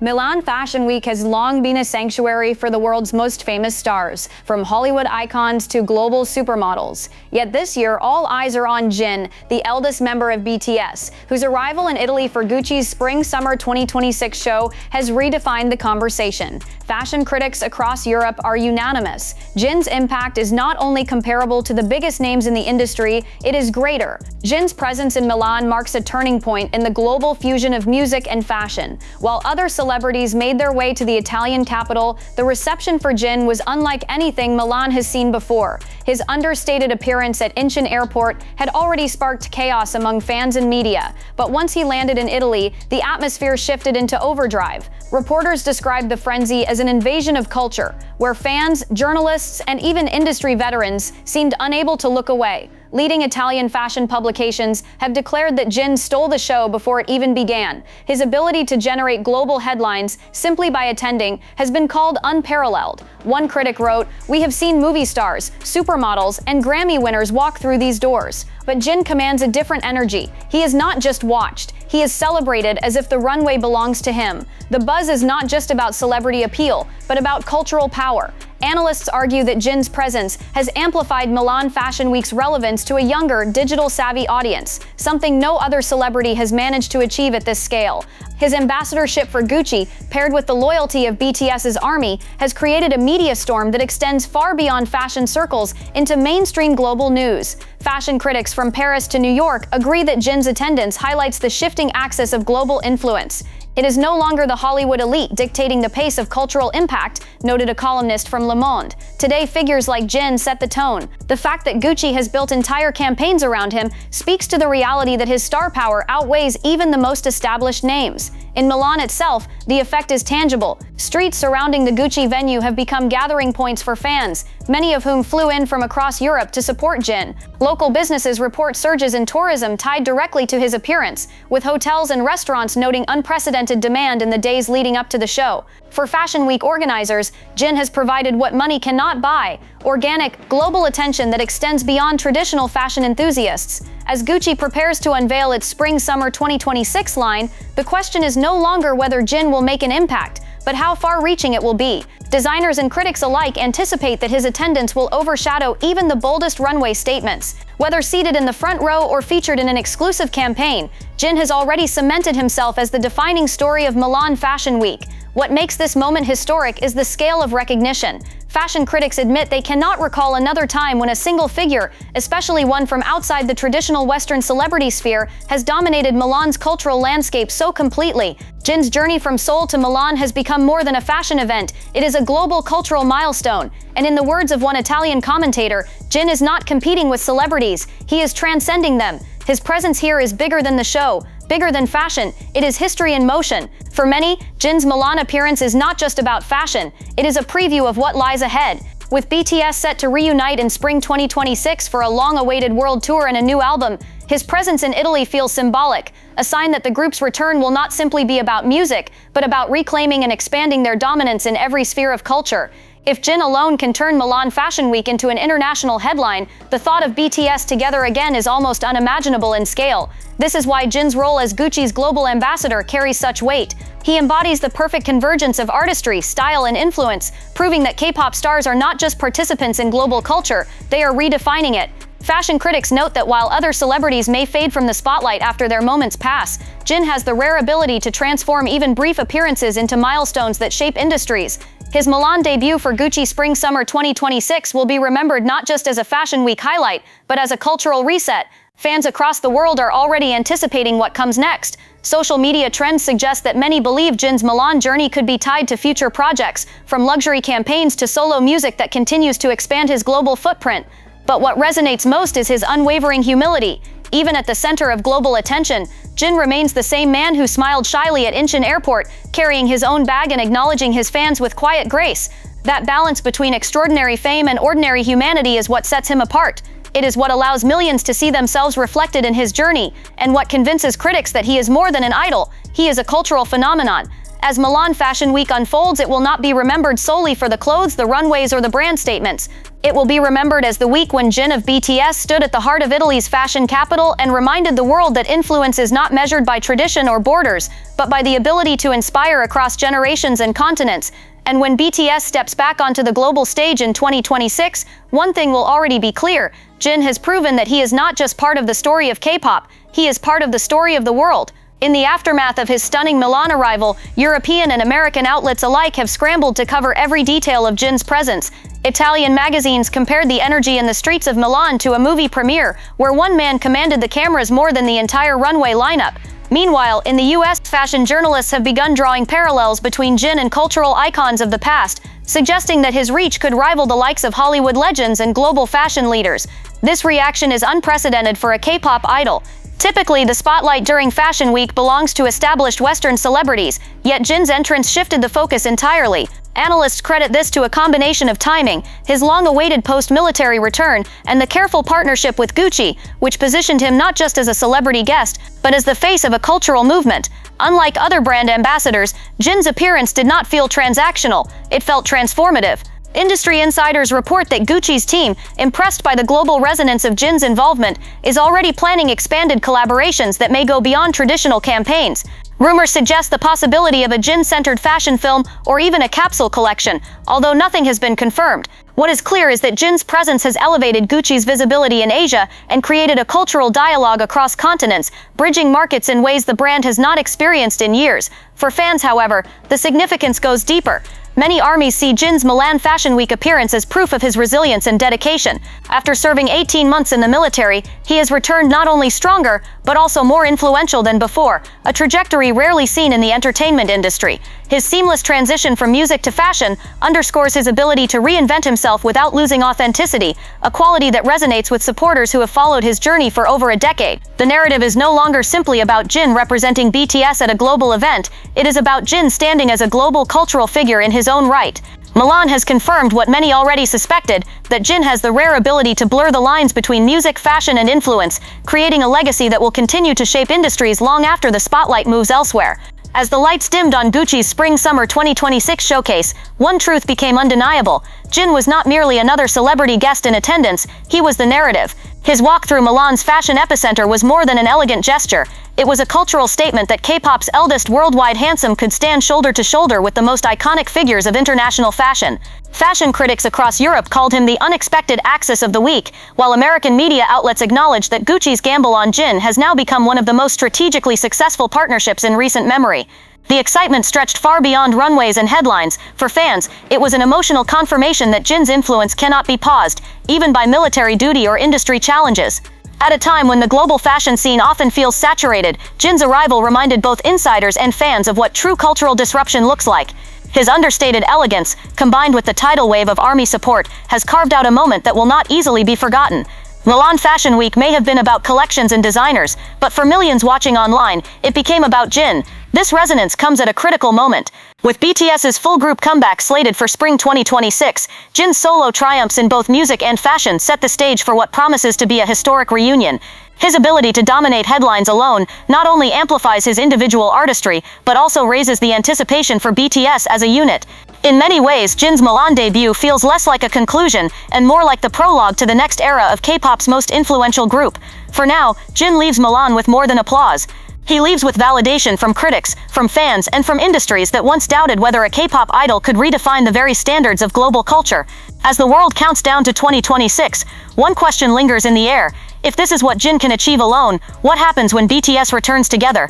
Milan Fashion Week has long been a sanctuary for the world's most famous stars, from Hollywood icons to global supermodels. Yet this year, all eyes are on Jin, the eldest member of BTS, whose arrival in Italy for Gucci's Spring-Summer 2026 show has redefined the conversation. Fashion critics across Europe are unanimous. Jin's impact is not only comparable to the biggest names in the industry, it is greater. Jin's presence in Milan marks a turning point in the global fusion of music and fashion. While other celebrities made their way to the Italian capital, the reception for Jin was unlike anything Milan has seen before. His understated appearance at Incheon Airport had already sparked chaos among fans and media, but once he landed in Italy, the atmosphere shifted into overdrive. Reporters described the frenzy as an invasion of culture, where fans, journalists, and even industry veterans seemed unable to look away. Leading Italian fashion publications have declared that Jin stole the show before it even began. His ability to generate global headlines simply by attending has been called unparalleled. One critic wrote, "We have seen movie stars, supermodels, and Grammy winners walk through these doors. But Jin commands a different energy. He is not just watched, he is celebrated as if the runway belongs to him. The buzz is not just about celebrity appeal, but about cultural power." Analysts argue that Jin's presence has amplified Milan Fashion Week's relevance to a younger, digital-savvy audience, something no other celebrity has managed to achieve at this scale. His ambassadorship for Gucci, paired with the loyalty of BTS's army, has created a media storm that extends far beyond fashion circles into mainstream global news. Fashion critics from Paris to New York agree that Jin's attendance highlights the shifting axis of global influence. It is no longer the Hollywood elite dictating the pace of cultural impact, noted a columnist from Le Monde. Today, figures like Jin set the tone. The fact that Gucci has built entire campaigns around him speaks to the reality that his star power outweighs even the most established names. In Milan itself, the effect is tangible. Streets surrounding the Gucci venue have become gathering points for fans, many of whom flew in from across Europe to support Jin. Local businesses report surges in tourism tied directly to his appearance, with hotels and restaurants noting unprecedented demand in the days leading up to the show. For Fashion Week organizers, Jin has provided what money cannot buy: organic, global attention that extends beyond traditional fashion enthusiasts. As Gucci prepares to unveil its Spring-Summer 2026 line, the question is no longer whether Jin will make an impact, but how far-reaching it will be. Designers and critics alike anticipate that his attendance will overshadow even the boldest runway statements. Whether seated in the front row or featured in an exclusive campaign, Jin has already cemented himself as the defining story of Milan Fashion Week. What makes this moment historic is the scale of recognition. Fashion critics admit they cannot recall another time when a single figure, especially one from outside the traditional Western celebrity sphere, has dominated Milan's cultural landscape so completely. Jin's journey from Seoul to Milan has become more than a fashion event. It is a global cultural milestone. And in the words of one Italian commentator, Jin is not competing with celebrities, he is transcending them. His presence here is bigger than the show, bigger than fashion. It is history in motion. For many, Jin's Milan appearance is not just about fashion, it is a preview of what lies ahead. With BTS set to reunite in spring 2026 for a long-awaited world tour and a new album, his presence in Italy feels symbolic, a sign that the group's return will not simply be about music, but about reclaiming and expanding their dominance in every sphere of culture. If Jin alone can turn Milan Fashion Week into an international headline, the thought of BTS together again is almost unimaginable in scale. This is why Jin's role as Gucci's global ambassador carries such weight. He embodies the perfect convergence of artistry, style, and influence, proving that K-pop stars are not just participants in global culture, they are redefining it. Fashion critics note that while other celebrities may fade from the spotlight after their moments pass, Jin has the rare ability to transform even brief appearances into milestones that shape industries. His Milan debut for Gucci Spring-Summer 2026 will be remembered not just as a Fashion Week highlight, but as a cultural reset. Fans across the world are already anticipating what comes next. Social media trends suggest that many believe Jin's Milan journey could be tied to future projects, from luxury campaigns to solo music that continues to expand his global footprint. But what resonates most is his unwavering humility. Even at the center of global attention, Jin remains the same man who smiled shyly at Incheon Airport, carrying his own bag and acknowledging his fans with quiet grace. That balance between extraordinary fame and ordinary humanity is what sets him apart. It is what allows millions to see themselves reflected in his journey, and what convinces critics that he is more than an idol, he is a cultural phenomenon. As Milan Fashion Week unfolds, it will not be remembered solely for the clothes, the runways, or the brand statements. It will be remembered as the week when Jin of BTS stood at the heart of Italy's fashion capital and reminded the world that influence is not measured by tradition or borders, but by the ability to inspire across generations and continents. And when BTS steps back onto the global stage in 2026, one thing will already be clear: Jin has proven that he is not just part of the story of K-pop, he is part of the story of the world. In the aftermath of his stunning Milan arrival, European and American outlets alike have scrambled to cover every detail of Jin's presence. Italian magazines compared the energy in the streets of Milan to a movie premiere, where one man commanded the cameras more than the entire runway lineup. Meanwhile, in the US, fashion journalists have begun drawing parallels between Jin and cultural icons of the past, suggesting that his reach could rival the likes of Hollywood legends and global fashion leaders. This reaction is unprecedented for a K-pop idol. Typically, the spotlight during Fashion Week belongs to established Western celebrities, yet Jin's entrance shifted the focus entirely. Analysts credit this to a combination of timing, his long-awaited post-military return, and the careful partnership with Gucci, which positioned him not just as a celebrity guest, but as the face of a cultural movement. Unlike other brand ambassadors, Jin's appearance did not feel transactional, it felt transformative. Industry insiders report that Gucci's team, impressed by the global resonance of Jin's involvement, is already planning expanded collaborations that may go beyond traditional campaigns. Rumors suggest the possibility of a Jin-centered fashion film or even a capsule collection, although nothing has been confirmed. What is clear is that Jin's presence has elevated Gucci's visibility in Asia and created a cultural dialogue across continents, bridging markets in ways the brand has not experienced in years. For fans, however, the significance goes deeper. Many armies see Jin's Milan Fashion Week appearance as proof of his resilience and dedication. After serving 18 months in the military, he has returned not only stronger, but also more influential than before, a trajectory rarely seen in the entertainment industry. His seamless transition from music to fashion underscores his ability to reinvent himself without losing authenticity, a quality that resonates with supporters who have followed his journey for over a decade. The narrative is no longer simply about Jin representing BTS at a global event, it is about Jin standing as a global cultural figure in his own right. Milan has confirmed what many already suspected, that Jin has the rare ability to blur the lines between music, fashion, and influence, creating a legacy that will continue to shape industries long after the spotlight moves elsewhere. As the lights dimmed on Gucci's Spring-Summer 2026 showcase, one truth became undeniable: Jin was not merely another celebrity guest in attendance, he was the narrative. His walk through Milan's fashion epicenter was more than an elegant gesture. It was a cultural statement that K-pop's eldest worldwide handsome could stand shoulder to shoulder with the most iconic figures of international fashion. Fashion critics across Europe called him the unexpected axis of the week, while American media outlets acknowledged that Gucci's gamble on Jin has now become one of the most strategically successful partnerships in recent memory. The excitement stretched far beyond runways and headlines. For fans, it was an emotional confirmation that Jin's influence cannot be paused, even by military duty or industry challenges. At a time when the global fashion scene often feels saturated, Jin's arrival reminded both insiders and fans of what true cultural disruption looks like. His understated elegance, combined with the tidal wave of army support, has carved out a moment that will not easily be forgotten. Milan Fashion Week may have been about collections and designers, but for millions watching online, it became about Jin. This resonance comes at a critical moment. With BTS's full group comeback slated for spring 2026, Jin's solo triumphs in both music and fashion set the stage for what promises to be a historic reunion. His ability to dominate headlines alone not only amplifies his individual artistry, but also raises the anticipation for BTS as a unit. In many ways, Jin's Milan debut feels less like a conclusion and more like the prologue to the next era of K-pop's most influential group. For now, Jin leaves Milan with more than applause. He leaves with validation from critics, from fans, and from industries that once doubted whether a K-pop idol could redefine the very standards of global culture. As the world counts down to 2026, one question lingers in the air: if this is what Jin can achieve alone, what happens when BTS returns together?